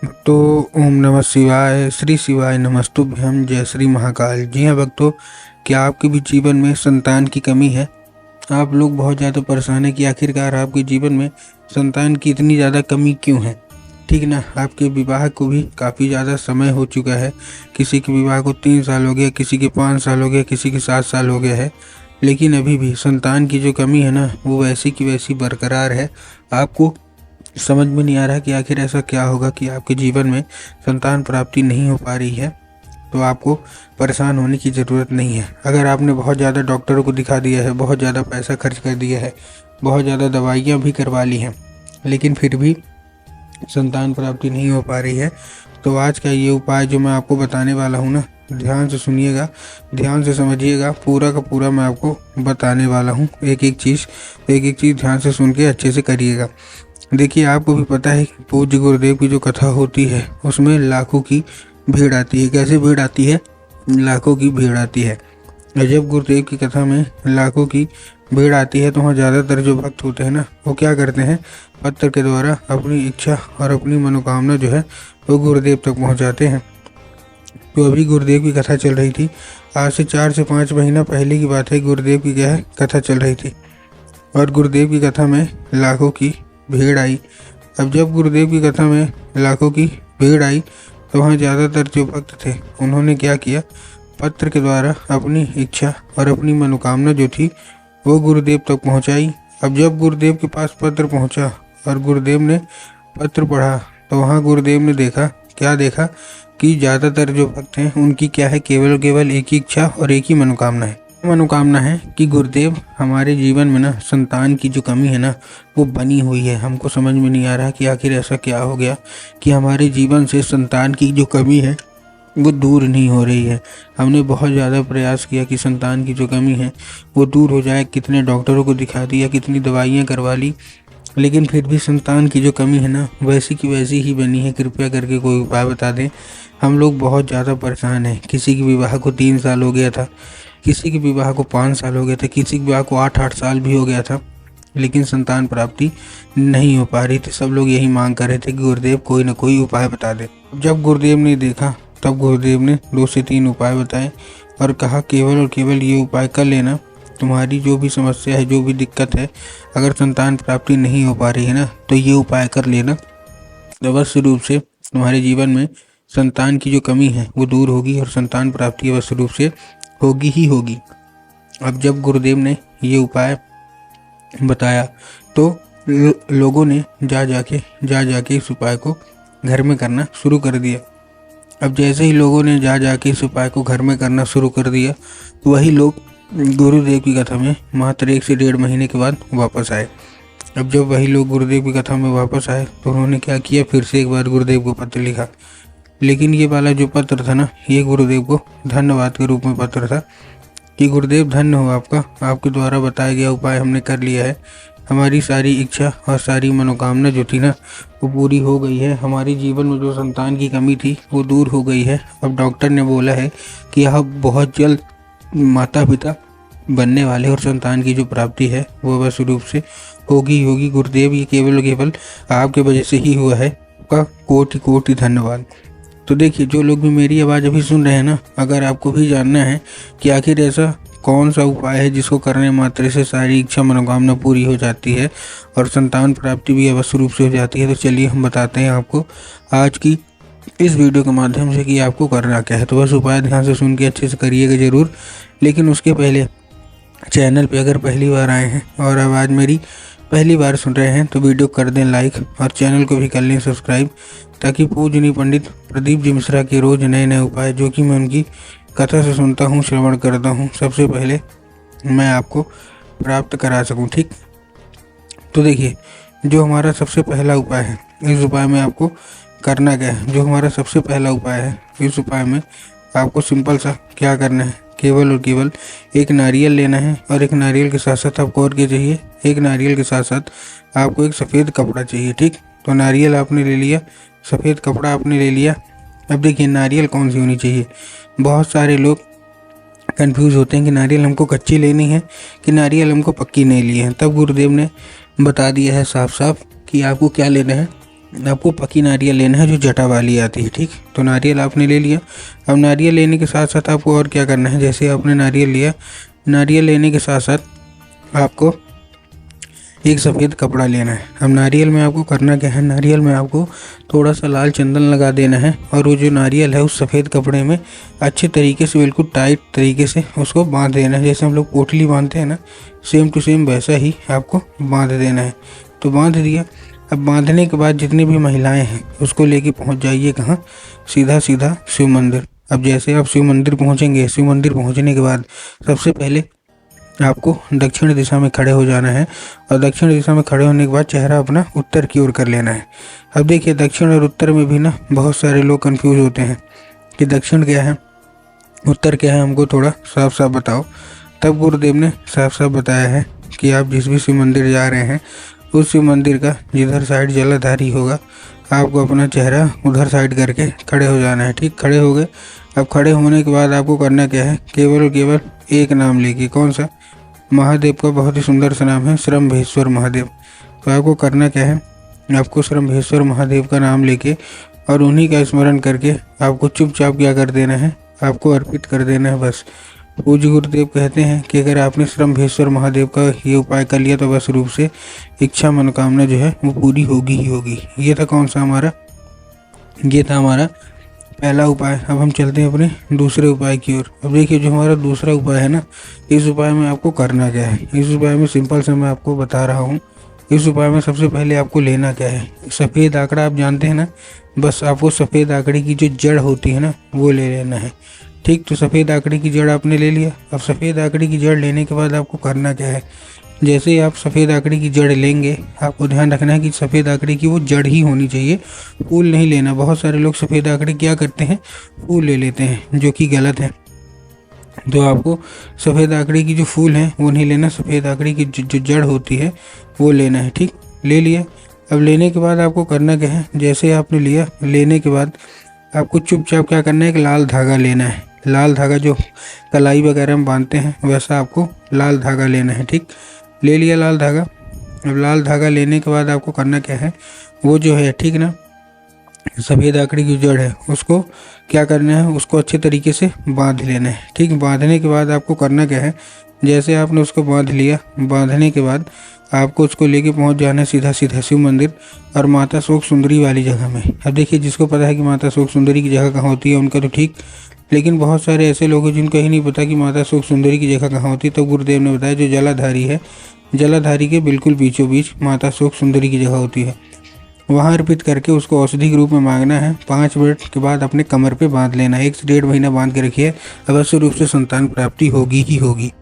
तो ओम नमः शिवाय, श्री शिवाय नमस्तुभ्यं, जय श्री महाकाल। जी हाँ भक्तों, क्या आपके भी जीवन में संतान की कमी है? आप लोग बहुत ज़्यादा परेशान हैं कि आखिरकार आपके जीवन में संतान की इतनी ज़्यादा कमी क्यों है। ठीक ना, आपके विवाह को भी काफ़ी ज़्यादा समय हो चुका है। किसी के विवाह को 3 साल हो गया, किसी के 5 साल हो गया, किसी के 7 साल हो गया है, लेकिन अभी भी संतान की जो कमी है ना, वो वैसी की वैसी बरकरार है। आपको समझ में नहीं आ रहा कि आखिर ऐसा क्या होगा कि आपके जीवन में संतान प्राप्ति नहीं हो पा रही है। तो आपको परेशान होने की ज़रूरत नहीं है। अगर आपने बहुत ज़्यादा डॉक्टरों को दिखा दिया है, बहुत ज़्यादा पैसा खर्च कर दिया है, बहुत ज़्यादा दवाइयाँ भी करवा ली हैं, लेकिन फिर भी संतान प्राप्ति नहीं हो पा रही है, तो आज का ये उपाय जो मैं आपको बताने वाला हूँ ना, ध्यान से सुनिएगा, ध्यान से समझिएगा। पूरा का पूरा मैं आपको बताने वाला हूँ, एक एक चीज़ ध्यान से सुन के अच्छे से करिएगा। देखिए, आपको भी पता है कि पूज्य गुरुदेव की जो कथा होती है उसमें लाखों की भीड़ आती है। कैसे भीड़ आती है? लाखों की भीड़ आती है। और जब गुरुदेव की कथा में लाखों की भीड़ आती है तो वहाँ ज़्यादातर जो भक्त होते हैं ना, वो क्या करते हैं, पत्र के द्वारा अपनी इच्छा और अपनी मनोकामना जो है वो गुरुदेव तक पहुँचाते हैं। तो अभी गुरुदेव की कथा चल रही थी, आज से 4 से 5 महीना पहले की बात है। गुरुदेव की क्या है, कथा चल रही थी और गुरुदेव की कथा में लाखों की भीड़ आई। अब जब गुरुदेव की कथा में लाखों की भीड़ आई तो वहाँ ज़्यादातर जो भक्त थे उन्होंने क्या किया, पत्र के द्वारा अपनी इच्छा और अपनी मनोकामना जो थी वो गुरुदेव तक पहुँचाई। अब जब गुरुदेव के पास पत्र पहुँचा और गुरुदेव ने पत्र पढ़ा तो वहाँ गुरुदेव ने देखा, क्या देखा कि ज़्यादातर जो भक्त हैं उनकी क्या है, केवल एक ही इच्छा और एक ही मनोकामना है कि गुरुदेव हमारे जीवन में ना संतान की जो कमी है ना वो बनी हुई है। हमको समझ में नहीं आ रहा कि आखिर ऐसा क्या हो गया कि हमारे जीवन से संतान की जो कमी है वो दूर नहीं हो रही है। हमने बहुत ज़्यादा प्रयास किया कि संतान की जो कमी है वो दूर हो जाए, कितने डॉक्टरों को दिखा दिया, कितनी दवाइयाँ करवा ली, लेकिन फिर भी संतान की जो कमी है ना वैसी की वैसी ही बनी है। कृपया करके कोई उपाय बता दें। हम लोग बहुत ज़्यादा परेशान हैं। किसी के विवाह को 3 साल हो गया था, किसी के विवाह को 5 साल हो गया था, किसी के विवाह को 8-8 साल भी हो गया था, लेकिन संतान प्राप्ति नहीं हो पा रही थी। सब लोग यही मांग कर रहे थे कि गुरुदेव कोई ना कोई उपाय बता दे। जब गुरुदेव ने देखा तब गुरुदेव ने 2 से 3 उपाय बताए और कहा केवल और केवल ये उपाय कर लेना। तुम्हारी जो भी समस्या है, जो भी दिक्कत है, अगर संतान प्राप्ति नहीं हो पा रही है ना तो ये उपाय कर लेना। अवश्य रूप से तुम्हारे जीवन में संतान की जो कमी है वो दूर होगी और संतान प्राप्ति अवश्य रूप से होगी ही होगी। अब जब गुरुदेव ने ये उपाय बताया तो लोगों ने जा जाके इस उपाय को घर में करना शुरू कर दिया। अब जैसे ही लोगों ने जा जाके इस उपाय को घर में करना शुरू कर दिया तो वही लोग गुरुदेव की कथा में मात्र 1 से 1.5 महीने के बाद वापस आए। अब जब वही लोग गुरुदेव की कथा में वापस आए तो उन्होंने क्या किया, फिर से एक बार गुरुदेव को पत्र लिखा। लेकिन ये वाला जो पत्र था ना, ये गुरुदेव को धन्यवाद के रूप में पत्र था कि गुरुदेव धन्य हो आपका, आपके द्वारा बताया गया उपाय हमने कर लिया है। हमारी सारी इच्छा और सारी मनोकामना जो थी ना वो पूरी हो गई है। हमारे जीवन में जो संतान की कमी थी वो दूर हो गई है। अब डॉक्टर ने बोला है कि आप बहुत जल्द माता पिता बनने वाले और संतान की जो प्राप्ति है वो अवश्य रूप से होगी। गुरुदेव ये केवल आपके वजह से ही हुआ है। आपका कोटि कोटि धन्यवाद। तो देखिए, जो लोग भी मेरी आवाज़ अभी सुन रहे हैं ना, अगर आपको भी जानना है कि आखिर ऐसा कौन सा उपाय है जिसको करने मात्र से सारी इच्छा मनोकामना पूरी हो जाती है और संतान प्राप्ति भी अवश्य रूप से हो जाती है, तो चलिए हम बताते हैं आपको आज की इस वीडियो के माध्यम से कि आपको करना क्या है। तो बस उपाय ध्यान से सुन के अच्छे से करिएगा ज़रूर। लेकिन उसके पहले चैनल पे अगर पहली बार आए हैं और आवाज़ मेरी पहली बार सुन रहे हैं तो वीडियो कर दें लाइक और चैनल को भी कर लें सब्सक्राइब, ताकि पूजनीय पंडित प्रदीप जी मिश्रा के रोज़ नए नए उपाय जो कि मैं उनकी कथा से सुनता हूँ, श्रवण करता हूँ, सबसे पहले मैं आपको प्राप्त करा सकूँ। ठीक, तो देखिए, जो हमारा सबसे पहला उपाय है, इस उपाय में आपको करना क्या है। जो हमारा सबसे पहला उपाय है, इस उपाय में आपको सिंपल सा क्या करना है, केवल और केवल एक नारियल लेना है और एक नारियल के साथ साथ आपको और क्या चाहिए, एक नारियल के साथ साथ आपको एक सफ़ेद कपड़ा चाहिए। ठीक, तो नारियल आपने ले लिया, सफ़ेद कपड़ा आपने ले लिया। अब देखिए, नारियल कौन सी होनी चाहिए। बहुत सारे लोग कंफ्यूज होते हैं कि नारियल हमको कच्ची लेनी है कि नारियल हमको पक्की नहीं ली है। तब गुरुदेव ने बता दिया है साफ साफ कि आपको क्या लेना है, आपको पकी नारियल लेना है जो जटा वाली आती है, ठीक। तो नारियल आपने ले लिया। अब नारियल लेने के साथ साथ आपको और क्या करना है, जैसे आपने नारियल लिया, नारियल लेने के साथ साथ आपको एक सफ़ेद कपड़ा लेना है। अब नारियल में आपको करना क्या है, नारियल में आपको थोड़ा सा लाल चंदन लगा देना है और वो जो नारियल है उस सफ़ेद कपड़े में अच्छे तरीके से, बिल्कुल टाइट तरीके से उसको बांध देना है। जैसे हम लोग पोटली बांधते हैं ना, सेम टू सेम वैसा ही आपको बांध देना है। तो बांध दिया। अब बांधने के बाद जितनी भी महिलाएं हैं उसको लेके पहुंच जाइए कहाँ, सीधा सीधा शिव मंदिर। अब जैसे आप शिव मंदिर पहुंचेंगे, शिव मंदिर पहुंचने के बाद सबसे पहले आपको दक्षिण दिशा में खड़े हो जाना है और दक्षिण दिशा में खड़े होने के बाद चेहरा अपना उत्तर की ओर कर लेना है। अब देखिए दक्षिण और उत्तर में भी ना बहुत सारे लोग कंफ्यूज होते हैं कि दक्षिण क्या है, उत्तर क्या है, हमको थोड़ा साफ साफ बताओ। तब गुरुदेव ने साफ साफ बताया है कि आप जिस भी शिव मंदिर जा रहे हैं उस शिव मंदिर का जिधर साइड जलाधारी होगा आपको अपना चेहरा उधर साइड करके खड़े हो जाना है, ठीक। खड़े हो गए। अब खड़े होने के बाद आपको करना क्या है, केवल और केवल एक नाम लेके, कौन सा, महादेव का बहुत ही सुंदर सा नाम है श्रम्भेश्वर महादेव। तो आपको करना क्या है, आपको श्रम्भेश्वर महादेव का नाम लेके और उन्हीं का स्मरण करके आपको चुपचाप क्या कर देना है, आपको अर्पित कर देना है बस। पूज्य गुरुदेव कहते हैं कि अगर आपने श्रम्भेश्वर महादेव का ये उपाय कर लिया तो बस रूप से इच्छा मनोकामना जो है वो पूरी होगी ही होगी। ये था कौन सा हमारा, ये था हमारा पहला उपाय। अब हम चलते हैं अपने दूसरे उपाय की ओर। अब देखिए जो हमारा दूसरा उपाय है ना, इस उपाय में आपको करना क्या है, इस उपाय में सिंपल से मैं आपको बता रहा हूँ। इस उपाय में सबसे पहले आपको लेना क्या है, सफ़ेद आंकड़ा आप जानते हैं ना, बस आपको सफ़ेद आंकड़े की जो जड़ होती है ना वो ले लेना है, ठीक। तो सफ़ेद आंकड़े की जड़ आपने ले लिया। अब सफ़ेद आंकड़े की जड़ लेने के बाद आपको करना क्या है, जैसे ही आप सफ़ेद आंकड़े की जड़ लेंगे आपको ध्यान रखना है कि सफ़ेद आंकड़े की वो जड़ ही होनी चाहिए, फूल नहीं लेना। बहुत सारे लोग सफ़ेद आंकड़े क्या करते हैं, फूल ले लेते हैं, जो कि गलत है। तो आपको सफ़ेद आंकड़े की जो फूल हैं वो नहीं लेना, सफ़ेद आंकड़े की जो जड़ होती है वो लेना है, ठीक। ले लिया। अब लेने के बाद आपको करना क्या है, जैसे आपने लिया, लेने के बाद आपको चुपचाप क्या करना है, एक लाल धागा लेना है। लाल धागा जो कलाई वगैरह में बांधते हैं वैसा आपको लाल धागा लेना है, ठीक। ले लिया लाल धागा। अब लाल धागा लेने के बाद आपको करना क्या है, वो जो है, ठीक ना, सफ़ेद आंकड़े की जड़ है उसको क्या करना है, उसको अच्छे तरीके से बांध लेना है, ठीक। बांधने के बाद आपको करना क्या है, जैसे आपने उसको बांध लिया, बांधने के बाद आपको उसको लेके पहुंच जाना है सीधा सीधा शिव मंदिर और माता शोक सुंदरी वाली जगह में। अब देखिए जिसको पता है कि माता शोक सुंदरी की जगह कहाँ होती है उनका तो ठीक, लेकिन बहुत सारे ऐसे लोग हैं जिनको ही नहीं पता कि माता शोक सुंदरी की जगह कहाँ होती है। तो गुरुदेव ने बताया जो जलाधारी है, जलाधारी के बिल्कुल बीचों बीच माता शोक सुंदरी की जगह होती है, वहाँ अर्पित करके उसको औषधि के रूप में मांगना है। 5 मिनट के बाद अपने कमर पे बांध लेना है, 1 से 1.5 महीना बांध के रखिए, अवश्य रूप से संतान प्राप्ति होगी ही होगी।